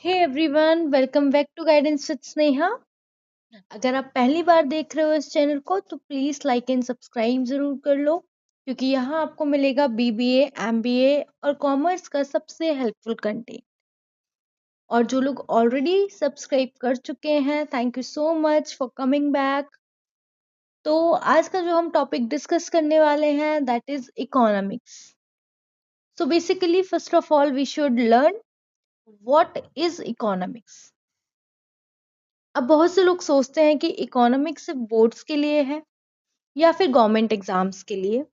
Hey everyone, welcome back to guidance with Sneha. अगर आप पहली बार देख रहे हो इस चैनल को तो प्लीज लाइक एंड सब्सक्राइब जरूर कर लो, क्योंकि यहाँ आपको मिलेगा बीबीए, एमबीए और कॉमर्स का सबसे हेल्पफुल कंटेंट। और जो लोग ऑलरेडी सब्सक्राइब कर चुके हैं, thank you so much for coming back. तो आज का जो हम टॉपिक डिस्कस करने वाले हैं that is economics. So basically first of all we should learn what is economics. अब बहुत से लोग सोचते हैं कि इकोनॉमिक्स सिर्फ बोर्ड्स के लिए है या फिर गवर्नमेंट एग्जाम्स के लिए।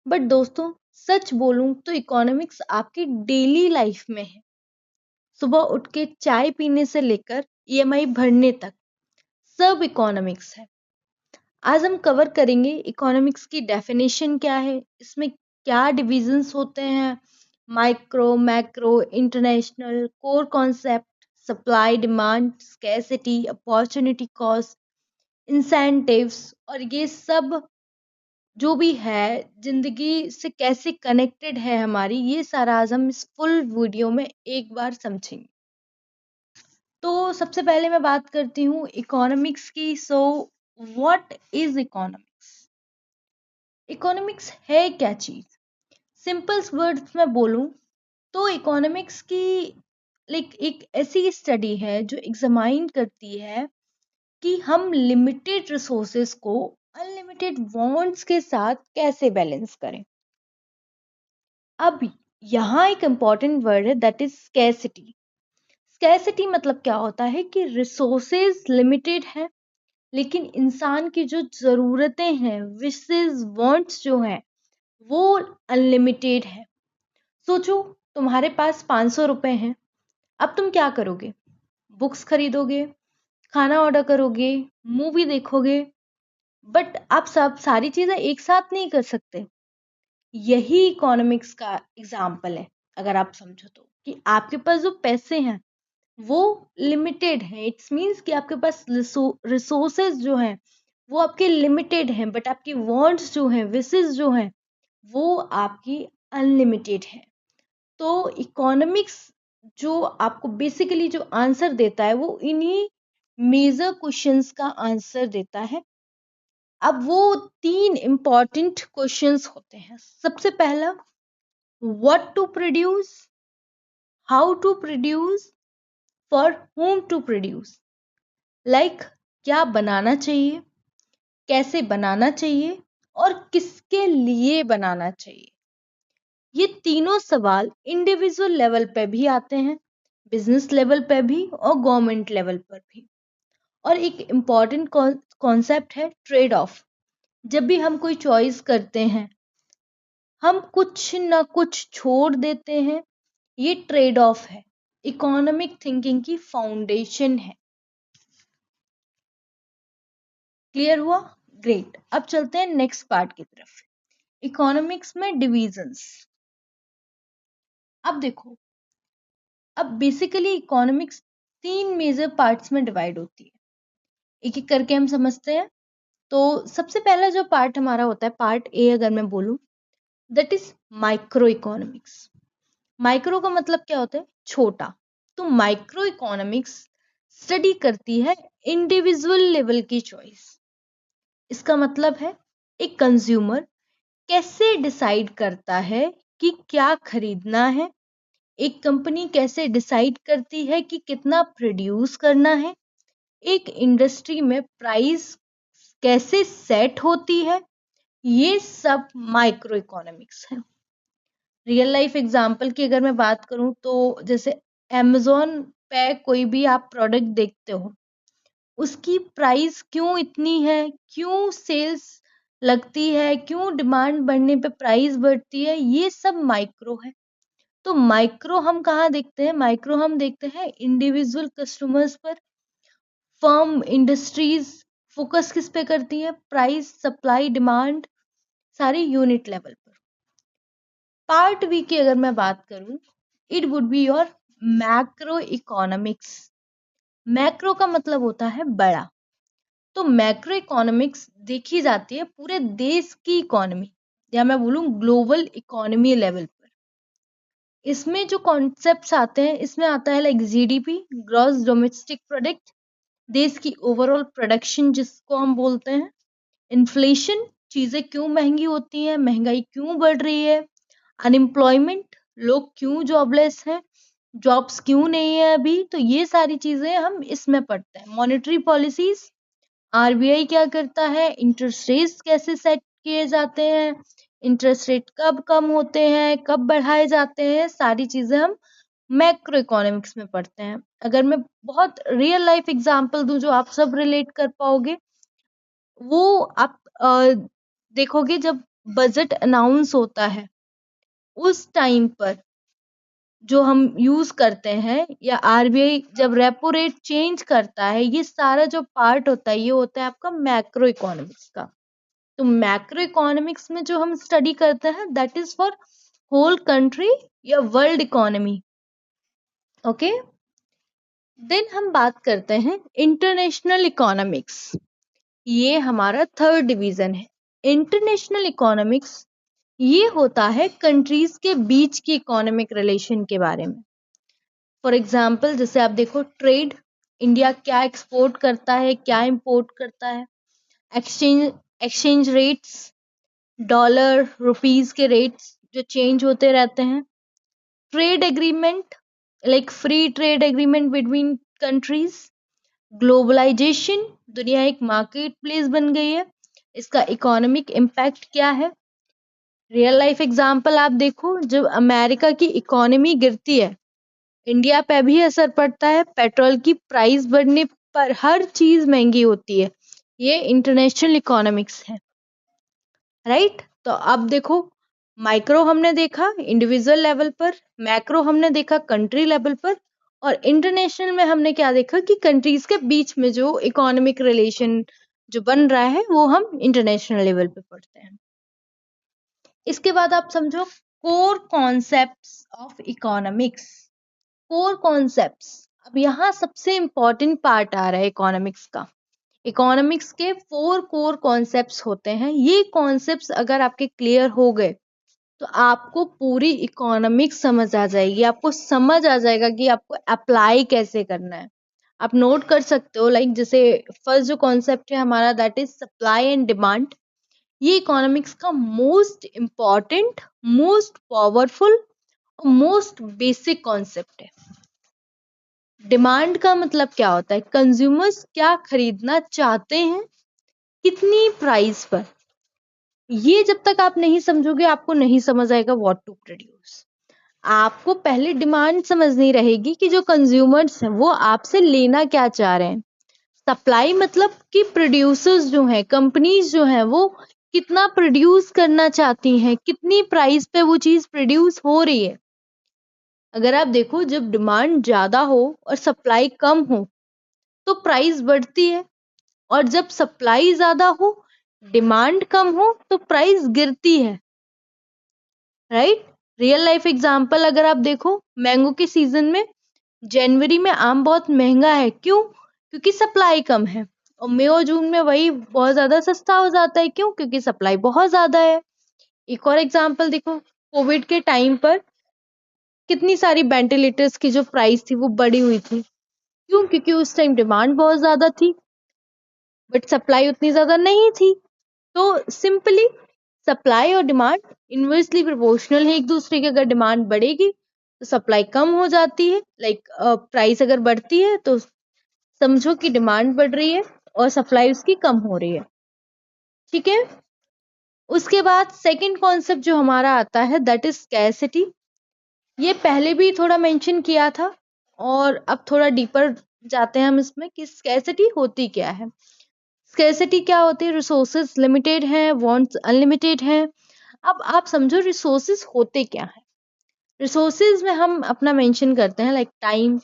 बट दोस्तों, सच बोलूं तो इकोनॉमिक्स आपकी डेली लाइफ में है। सुबह उठ के चाय पीने से लेकर ईएमआई भरने तक सब इकोनॉमिक्स है। आज हम कवर करेंगे इकोनॉमिक्स की डेफिनेशन क्या है, इसमें क्या डिविजन्स होते हैं, micro, macro, international, core concept, supply, demand, scarcity, opportunity cost, incentives, और ये सब जो भी है जिंदगी से कैसे कनेक्टेड है हमारी, ये सारा आज हम इस फुल वीडियो में एक बार समझेंगे। तो सबसे पहले मैं बात करती हूँ इकोनॉमिक्स की। So what is economics? Economics है क्या चीज? सिंपल वर्ड्स में बोलूं तो इकोनॉमिक्स की एक ऐसी स्टडी है जो एग्जामाइन करती है कि हम लिमिटेड रिसोर्सेज को अनलिमिटेड वांट्स के साथ कैसे बैलेंस करें। अब यहाँ एक इंपॉर्टेंट वर्ड है दैट इज स्कैसिटी। स्कैसिटी मतलब क्या होता है कि रिसोर्सेज लिमिटेड है, लेकिन इंसान की जो जरूरतें हैं, विशेस, वांट्स जो हैं, वो अनलिमिटेड है। सोचो, तुम्हारे पास 500 रुपए हैं। अब तुम क्या करोगे? बुक्स खरीदोगे, खाना ऑर्डर करोगे, मूवी देखोगे। बट आप सब सारी चीजें एक साथ नहीं कर सकते। यही इकोनॉमिक्स का एग्जाम्पल है। अगर आप समझो तो कि आपके पास जो पैसे हैं वो लिमिटेड हैं। इट्स मीन्स कि आपके पास रिसोर्सेज जो हैं वो आपके लिमिटेड हैं, बट आपकी वांट्स जो हैं, विशेस जो हैं, वो आपकी अनलिमिटेड है। तो इकोनॉमिक्स जो आपको बेसिकली जो आंसर देता है वो इन्हीं मेजर क्वेश्चंस का आंसर देता है। अब वो 3 इंपॉर्टेंट क्वेश्चंस होते हैं। सबसे पहला, what to produce, how to produce, for whom to produce. Like क्या बनाना चाहिए, कैसे बनाना चाहिए और किसके लिए बनाना चाहिए। ये तीनों सवाल इंडिविजुअल लेवल पे भी आते हैं, बिजनेस लेवल पे भी और गवर्नमेंट लेवल पर भी। और एक इम्पॉर्टेंट कॉन्सेप्ट है ट्रेड ऑफ। जब भी हम कोई चॉइस करते हैं, हम कुछ ना कुछ छोड़ देते हैं। ये ट्रेड ऑफ है, इकोनॉमिक थिंकिंग की फाउंडेशन है। क्लियर हुआ? ग्रेट। अब चलते हैं नेक्स्ट पार्ट की तरफ, इकोनॉमिक्स में डिविजन्स। अब देखो, अब बेसिकली इकोनॉमिक्स 3 मेजर पार्ट्स में डिवाइड होती है। एक एक करके हम समझते हैं। तो सबसे पहला जो पार्ट हमारा होता है, पार्ट ए अगर मैं बोलूं, that is micro economics. Micro का मतलब क्या होता है? छोटा। तो माइक्रो इकोनॉमिक्स स्टडी करती है इंडिविजुअल लेवल की चॉइस। इसका मतलब है एक कंज्यूमर कैसे डिसाइड करता है कि क्या खरीदना है, एक कंपनी कैसे डिसाइड करती है कि कितना प्रोड्यूस करना है, एक इंडस्ट्री में प्राइस कैसे सेट होती है, ये सब माइक्रो इकोनॉमिक्स है। रियल लाइफ एग्जांपल की अगर मैं बात करूं तो जैसे अमेज़न पे कोई भी आप प्रोडक्ट देखते हो, उसकी प्राइस क्यों इतनी है, क्यों सेल्स लगती है, क्यों डिमांड बढ़ने पे प्राइस बढ़ती है, ये सब माइक्रो है। तो माइक्रो हम कहाँ देखते हैं? माइक्रो हम देखते हैं इंडिविजुअल कस्टमर्स पर। फर्म, इंडस्ट्रीज फोकस किस पे करती है? प्राइस, सप्लाई, डिमांड, सारी यूनिट लेवल पर। पार्ट बी की अगर मैं बात करूं, it would be your macro economics. Macro का मतलब होता है बड़ा। तो मैक्रो इकोनॉमिक्स देखी जाती है पूरे देश की इकोनॉमी, या मैं बोलूं ग्लोबल इकोनॉमी लेवल पर। इसमें जो कॉन्सेप्ट्स आते हैं, इसमें आता है like GDP, gross domestic product, देश की ओवरऑल प्रोडक्शन जिसको हम बोलते हैं, इन्फ्लेशन, चीजें क्यों महंगी होती हैं, महंगाई क्यों बढ़ रही है, अनएम्प्लॉयमेंट, लोग क्यों जॉबलेस हैं, जॉब्स क्यों नहीं है अभी, तो ये सारी चीजें हम इसमें पढ़ते हैं। मॉनेटरी पॉलिसीज, आरबीआई क्या करता है, इंटरेस्ट रेट्स कैसे सेट किए जाते हैं, इंटरेस्ट रेट कब कम होते हैं, कब बढ़ाए जाते हैं, सारी चीजें हम मैक्रो इकोनॉमिक्स में पढ़ते हैं। अगर मैं बहुत रियल लाइफ एग्जांपल दूं जो आप सब रिलेट कर पाओगे, वो आप देखोगे जब बजट अनाउंस होता है उस टाइम पर जो हम यूज करते हैं, या आरबीआई जब रेपो रेट चेंज करता है, ये सारा जो पार्ट होता है ये होता है आपका मैक्रो इकोनॉमिक्स का। तो मैक्रो इकोनॉमिक्स में जो हम स्टडी करते हैं that is for whole country या वर्ल्ड इकोनॉमी। ओके, देन हम बात करते हैं इंटरनेशनल इकोनॉमिक्स। ये हमारा थर्ड डिवीजन है। इंटरनेशनल इकोनॉमिक्स ये होता है कंट्रीज के बीच की इकोनॉमिक रिलेशन के बारे में। फॉर एग्जाम्पल जैसे आप देखो ट्रेड, इंडिया क्या एक्सपोर्ट करता है, क्या इंपोर्ट करता है, एक्सचेंज रेट्स, डॉलर रुपीज के रेट्स जो चेंज होते रहते हैं, trade agreement like free trade agreement between countries, globalization, दुनिया एक मार्केट प्लेस बन गई है, इसका इकोनॉमिक इम्पैक्ट क्या है। रियल लाइफ एग्जांपल आप देखो, जब अमेरिका की इकोनॉमी गिरती है इंडिया पे भी असर पड़ता है, पेट्रोल की प्राइस बढ़ने पर हर चीज महंगी होती है। ये इंटरनेशनल इकोनॉमिक्स है, राइट। तो अब देखो, माइक्रो हमने देखा इंडिविजुअल लेवल पर, मैक्रो हमने देखा कंट्री लेवल पर, और इंटरनेशनल में हमने क्या देखा कि कंट्रीज के बीच में जो इकोनॉमिक रिलेशन जो बन रहा है वो हम इंटरनेशनल लेवल पे पढ़ते हैं। इसके बाद आप समझो core concepts of economics. Core concepts, अब यहाँ सबसे इंपॉर्टेंट पार्ट आ रहा है इकोनॉमिक्स का। इकोनॉमिक्स के 4 कोर कॉन्सेप्ट्स होते हैं। ये कॉन्सेप्ट्स अगर आपके क्लियर हो गए तो आपको पूरी इकोनॉमिक्स समझ आ जाएगी, आपको समझ आ जाएगा कि आपको अप्लाई कैसे करना है। आप नोट कर सकते हो, लाइक जैसे फर्स्ट जो कॉन्सेप्ट है हमारा that is supply and demand. ये इकोनॉमिक्स का मोस्ट इम्पॉर्टेंट, मोस्ट पावरफुल और मोस्ट बेसिक कॉन्सेप्ट है। डिमांड का मतलब क्या होता है, कंज्यूमर्स क्या खरीदना चाहते हैं, कितनी प्राइस पर। ये जब तक आप नहीं समझोगे आपको नहीं समझ आएगा व्हाट टू प्रोड्यूस। आपको पहले डिमांड समझनी रहेगी कि जो कंज्यूमर्स हैं वो आपसे लेना क्या चाह रहे हैं। सप्लाई मतलब कि प्रोड्यूसर्स जो हैं, कंपनीज जो हैं, वो कितना प्रोड्यूस करना चाहती हैं, कितनी प्राइस पे वो चीज प्रोड्यूस हो रही है। अगर आप देखो जब डिमांड ज्यादा हो और सप्लाई कम हो तो प्राइस बढ़ती है, और जब सप्लाई ज्यादा हो डिमांड कम हो तो प्राइस गिरती है, राइट। रियल लाइफ एग्जांपल अगर आप देखो, मैंगो के सीजन में जनवरी में आम बहुत महंगा है, क्यों, क्योंकि सप्लाई कम है, और मई और जून में वही बहुत ज्यादा सस्ता हो जाता है, क्यों, क्योंकि सप्लाई बहुत ज्यादा है। एक और एग्जांपल देखो, कोविड के टाइम पर कितनी सारी वेंटिलेटर्स की जो प्राइस थी वो बढ़ी हुई थी, क्यों, क्योंकि उस टाइम डिमांड बहुत ज्यादा थी बट सप्लाई उतनी ज्यादा नहीं थी। तो सिंपली सप्लाई और डिमांड इनवर्सली प्रोपोर्शनल है एक दूसरे की। अगर डिमांड बढ़ेगी तो सप्लाई कम हो जाती है, लाइक प्राइस अगर बढ़ती है तो समझो कि डिमांड बढ़ रही है और सप्लाई उसकी कम हो रही है, ठीक है। उसके बाद सेकंड कॉन्सेप्ट जो हमारा आता है दैट इज स्कैरसिटी। ये पहले भी थोड़ा मेंशन किया था और अब थोड़ा डीपर जाते हैं हम इसमें कि स्कैरसिटी होती क्या है। स्कैरसिटी क्या होती है, रिसोर्सेज लिमिटेड हैं, वांट्स अनलिमिटेड हैं। अब आप समझो रिसोर्सेज होते क्या है। रिसोर्सेज में हम अपना मेंशन करते हैं like time,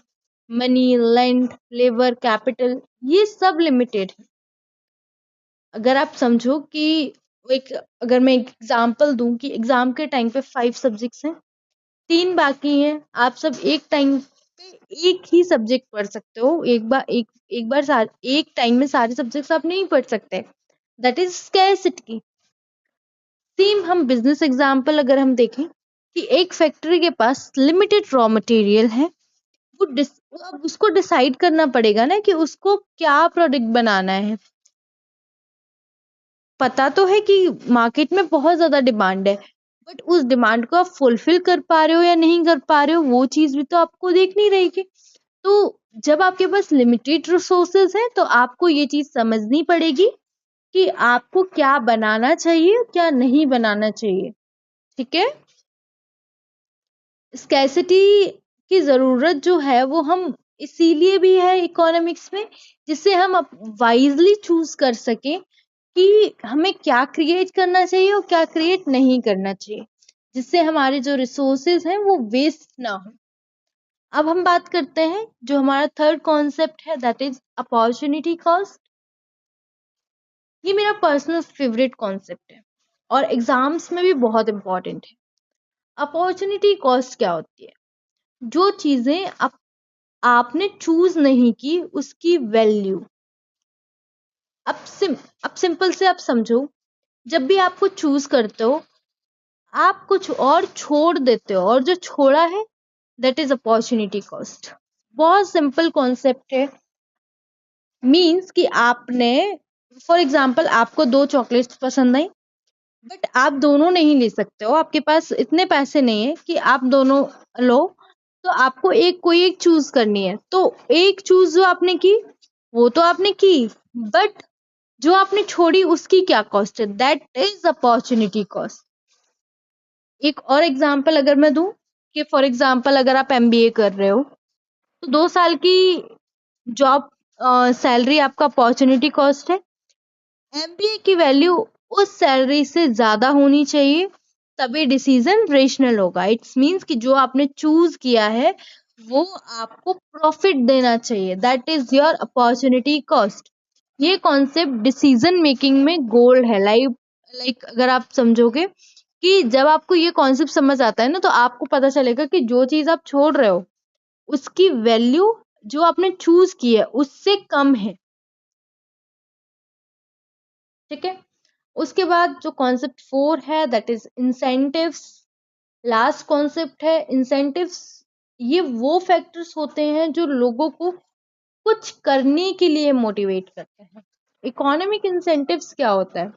money, land, labour, capital, ये सब लिमिटेड है। अगर आप समझो कि एक, अगर मैं एग्जांपल दूं कि एग्जाम के टाइम पे 5 सब्जेक्ट्स हैं, 3 बाकी हैं, आप सब एक टाइम पे एक ही सब्जेक्ट पढ़ सकते हो, एक टाइम में सारे सब्जेक्ट्स आप नहीं पढ़ सकते, दैट इज स्कैरसिटी। सेम हम बिजनेस एग्जांपल अगर हम देखें कि एक फैक्ट्री के पास लिमिटेड रॉ मटेरियल है, अब उसको डिसाइड करना पड़ेगा ना कि उसको क्या प्रोडक्ट बनाना है। पता तो है कि मार्केट में बहुत ज्यादा डिमांड है, बट उस डिमांड को आप फुलफिल कर पा रहे हो या नहीं कर पा रहे हो, वो चीज भी तो आपको देखनी रहेगी। तो जब आपके पास लिमिटेड रिसोर्सेज है तो आपको ये चीज समझनी पड़ेगी कि आपको क्या बनाना चाहिए, क्या नहीं बनाना चाहिए। ठीक है। स्कैसिटी की जरूरत जो है वो हम इसीलिए भी है इकोनॉमिक्स में, जिससे हम वाइजली चूज कर सकें कि हमें क्या क्रिएट करना चाहिए और क्या क्रिएट नहीं करना चाहिए, जिससे हमारे जो रिसोर्सेज हैं वो वेस्ट ना हो। अब हम बात करते हैं जो हमारा थर्ड कॉन्सेप्ट है, दैट इज अपॉर्चुनिटी कॉस्ट। ये मेरा पर्सनल फेवरेट कॉन्सेप्ट है और एग्जाम्स में भी बहुत इंपॉर्टेंट है। अपॉर्चुनिटी कॉस्ट क्या होती है? जो चीजें आपने चूज नहीं की उसकी वैल्यू। अब सिंपल से आप समझो, जब भी आप कुछ चूज करते हो आप कुछ और छोड़ देते हो, और जो छोड़ा है दैट इज अपॉर्चुनिटी कॉस्ट। बहुत सिंपल कॉन्सेप्ट है। मीन्स कि आपने, फॉर एग्जाम्पल, आपको दो चॉकलेट्स पसंद आई, बट आप दोनों नहीं ले सकते हो, आपके पास इतने पैसे नहीं है कि आप दोनों लो, तो आपको कोई एक चूज करनी है। तो एक चूज जो आपने की वो तो आपने की, बट जो आपने छोड़ी उसकी क्या कॉस्ट है, दैट इज अपॉर्चुनिटी कॉस्ट। एक और एग्जांपल अगर मैं दूं कि फॉर एग्जांपल अगर आप एमबीए कर रहे हो तो 2 साल की जॉब सैलरी आपका अपॉर्चुनिटी कॉस्ट है। एमबीए की वैल्यू उस सैलरी से ज्यादा होनी चाहिए, तभी डिसीजन रेशनल होगा। इट्स मीन्स कि जो आपने चूज किया है वो आपको प्रॉफिट देना चाहिए, that is your opportunity cost. ये कॉन्सेप्ट डिसीजन मेकिंग में गोल्ड है। लाइक अगर आप समझोगे कि जब आपको ये कॉन्सेप्ट समझ आता है ना, तो आपको पता चलेगा कि जो चीज आप छोड़ रहे हो उसकी वैल्यू जो आपने चूज की है उससे कम है। ठीक है। उसके बाद जो कॉन्सेप्ट 4 है that is incentives. Last concept है इंसेंटिव्स। ये वो फैक्टर्स होते हैं जो लोगों को कुछ करने के लिए मोटिवेट करते हैं। इकोनॉमिक इंसेंटिव्स क्या होता है?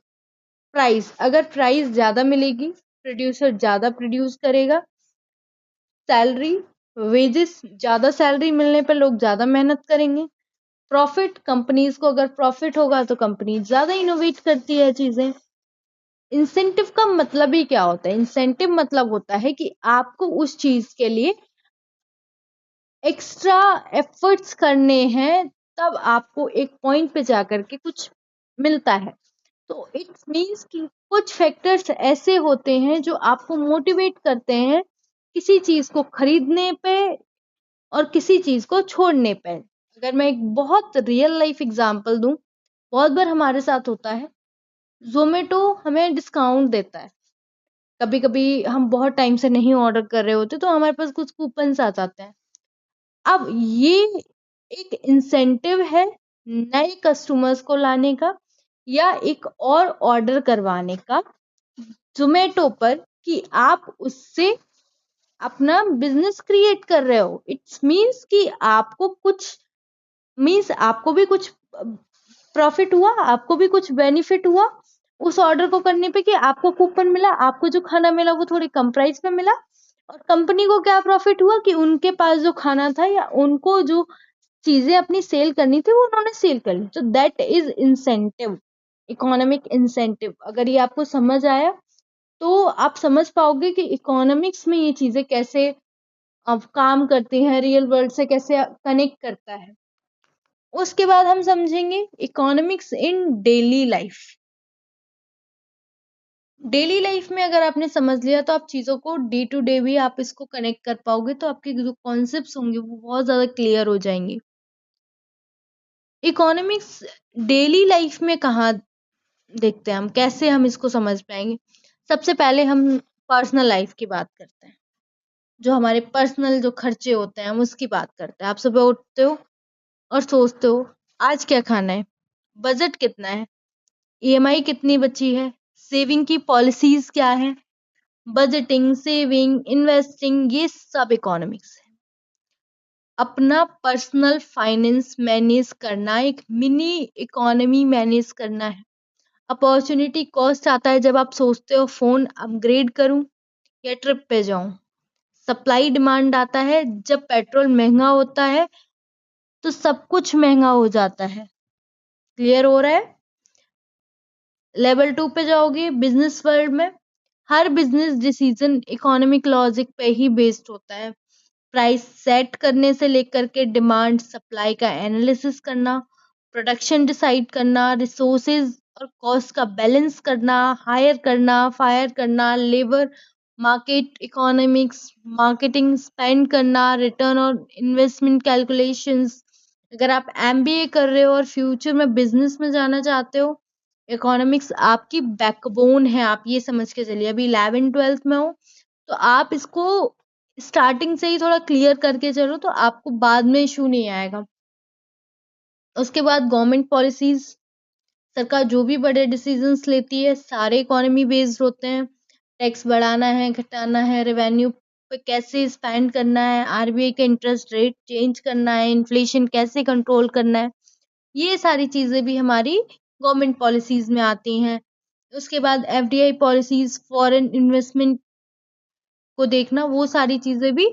प्राइस, अगर प्राइस ज्यादा मिलेगी प्रोड्यूसर ज्यादा प्रोड्यूस करेगा। सैलरी, वेजेस, ज्यादा सैलरी मिलने पर लोग ज्यादा मेहनत करेंगे। प्रॉफिट, कंपनीज को अगर प्रॉफिट होगा तो कंपनी ज्यादा इनोवेट करती है चीजें। इंसेंटिव का मतलब ही क्या होता है? इंसेंटिव मतलब होता है कि आपको उस चीज के लिए एक्स्ट्रा एफर्ट्स करने हैं, तब आपको एक पॉइंट पे जाकर के कुछ मिलता है। तो इट्स मीन्स कि कुछ फैक्टर्स ऐसे होते हैं जो आपको मोटिवेट करते हैं किसी चीज को खरीदने पे और किसी चीज को छोड़ने पे। अगर मैं एक बहुत रियल लाइफ एग्जांपल दूं, बहुत बार हमारे साथ होता है, जोमेटो हमें डिस्काउंट देता है। कभी कभी हम बहुत टाइम से नहीं ऑर्डर कर रहे होते तो हमारे पास कुछ कूपन्स आ जाते हैं। अब ये एक इंसेंटिव है नए कस्टमर्स को लाने का या एक और ऑर्डर करवाने का जोमेटो पर, कि आप उससे अपना बिजनेस क्रिएट कर रहे हो। इट्स मीन्स कि आपको कुछ, मीन्स आपको भी कुछ प्रॉफिट हुआ, आपको भी कुछ बेनिफिट हुआ उस ऑर्डर को करने पे, कि आपको कूपन मिला, आपको जो खाना मिला वो थोड़ी कम प्राइस में मिला, और कंपनी को क्या प्रॉफिट हुआ कि उनके पास जो खाना था या उनको जो चीजें अपनी सेल करनी थी वो उन्होंने सेल कर ली। तो that is incentive, economic incentive. अगर ये आपको समझ आया तो आप समझ पाओगे कि इकोनॉमिक्स में ये चीजें कैसे अब काम करती हैं, रियल वर्ल्ड से कैसे कनेक्ट करता है। उसके बाद हम समझेंगे इकोनॉमिक्स इन डेली लाइफ। डेली लाइफ में अगर आपने समझ लिया तो आप चीजों को डे टू डे भी आप इसको कनेक्ट कर पाओगे, तो आपके जो कॉन्सेप्ट्स होंगे वो बहुत ज्यादा क्लियर हो जाएंगे। इकोनॉमिक्स डेली लाइफ में कहाँ देखते हैं हम, कैसे हम इसको समझ पाएंगे? सबसे पहले हम पर्सनल लाइफ की बात करते हैं। जो हमारे पर्सनल जो खर्चे होते हैं हम उसकी बात करते हैं। आप सुबह उठते हो और सोचते हो आज क्या खाना है, बजट कितना है, ईएमआई कितनी बची है, सेविंग की पॉलिसीज क्या है, बजटिंग, सेविंग, इन्वेस्टिंग, ये सब इकोनॉमिक्स है। अपना पर्सनल फाइनेंस मैनेज करना, एक मिनी इकोनॉमी मैनेज करना है। अपॉर्चुनिटी कॉस्ट आता है जब आप सोचते हो फोन अपग्रेड करूं या ट्रिप पे जाऊं। सप्लाई डिमांड आता है जब पेट्रोल महंगा होता है तो सब कुछ महंगा हो जाता है। क्लियर हो रहा है? लेवल 2 पे जाओगे बिजनेस वर्ल्ड में। हर बिजनेस डिसीजन इकोनॉमिक लॉजिक पे ही बेस्ड होता है। प्राइस सेट करने से लेकर के डिमांड सप्लाई का एनालिसिस करना, प्रोडक्शन डिसाइड करना, रिसोर्सेज और कॉस्ट का बैलेंस करना, हायर करना, फायर करना, labour market economics, marketing spend करना, रिटर्न और इन्वेस्टमेंट कैलकुलेशंस। अगर आप एमबीए कर रहे हो और फ्यूचर में बिजनेस में जाना चाहते हो, इकोनॉमिक्स आपकी बैकबोन है। आप ये समझ के चलिए, अभी 11th-12th में हो तो आप इसको स्टार्टिंग से ही थोड़ा क्लियर करके चलो तो आपको बाद में इशू नहीं आएगा। उसके बाद गवर्नमेंट पॉलिसीज, सरकार जो भी बड़े डिसीजंस लेती है सारे इकोनॉमी बेस्ड होते हैं। टैक्स बढ़ाना है, घटाना है, रेवेन्यू पे कैसे स्पेंड करना है, आरबीआई का इंटरेस्ट रेट चेंज करना है, इन्फ्लेशन कैसे कंट्रोल करना है, ये सारी चीजें भी हमारी गवर्नमेंट पॉलिसीज में आती हैं। उसके बाद एफडीआई पॉलिसीज, फॉरेन इन्वेस्टमेंट को देखना, वो सारी चीजें भी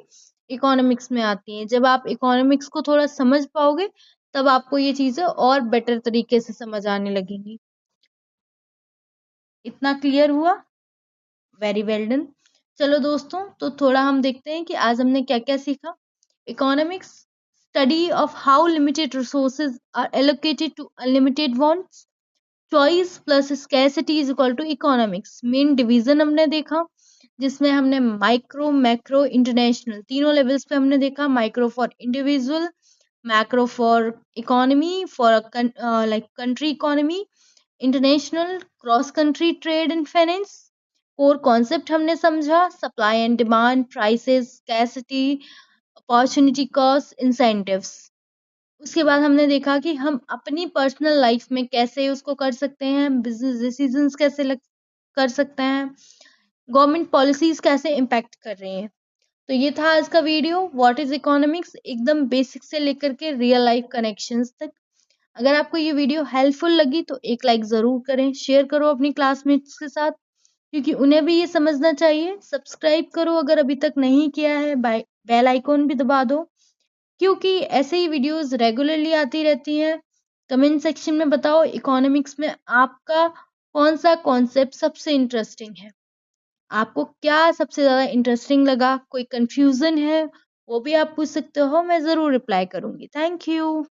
इकोनॉमिक्स में आती हैं। जब आप इकोनॉमिक्स को थोड़ा समझ पाओगे तब आपको ये चीजें और बेटर तरीके से समझ आने लगेंगी। इतना क्लियर हुआ? Very well done. चलो दोस्तों, तो थोड़ा हम देखते हैं कि आज हमने क्या क्या सीखा। Economics, study of how limited resources are allocated to unlimited wants. Choice plus scarcity is equal to economics. Main division हमने देखा जिसमें हमने माइक्रो, मैक्रो, इंटरनेशनल तीनों लेवल्स पे हमने देखा। Micro for individual, macro for economy, for like country economy, international cross country trade and finance. Core concept हमने समझा, supply and demand, prices, scarcity, opportunity cost, incentives. उसके बाद हमने देखा कि हम अपनी पर्सनल लाइफ में कैसे उसको कर सकते हैं, बिजनेस डिसीजंस कैसे कर सकते हैं, गवर्नमेंट पॉलिसीज कैसे इम्पैक्ट कर रही हैं। तो ये था आज का वीडियो, व्हाट इज इकोनॉमिक्स, एकदम बेसिक से लेकर के रियल लाइफ कनेक्शंस तक। अगर आपको ये वीडियो हेल्पफुल लगी तो एक लाइक जरूर करें, शेयर करो अपनी क्लासमेट्स के साथ क्योंकि उन्हें भी ये समझना चाहिए। सब्सक्राइब करो अगर अभी तक नहीं किया है, बेल आइकॉन भी दबा दो क्योंकि ऐसे ही वीडियोस रेगुलरली आती रहती हैं। कमेंट सेक्शन में बताओ इकोनॉमिक्स में आपका कौन सा कॉन्सेप्ट सबसे इंटरेस्टिंग है, आपको क्या सबसे ज़्यादा इंटरेस्टिंग लगा, कोई कंफ्यूजन है वो भी आप पूछ सकते हो, मैं ज़रूर रिप्लाई करूंगी। Thank you.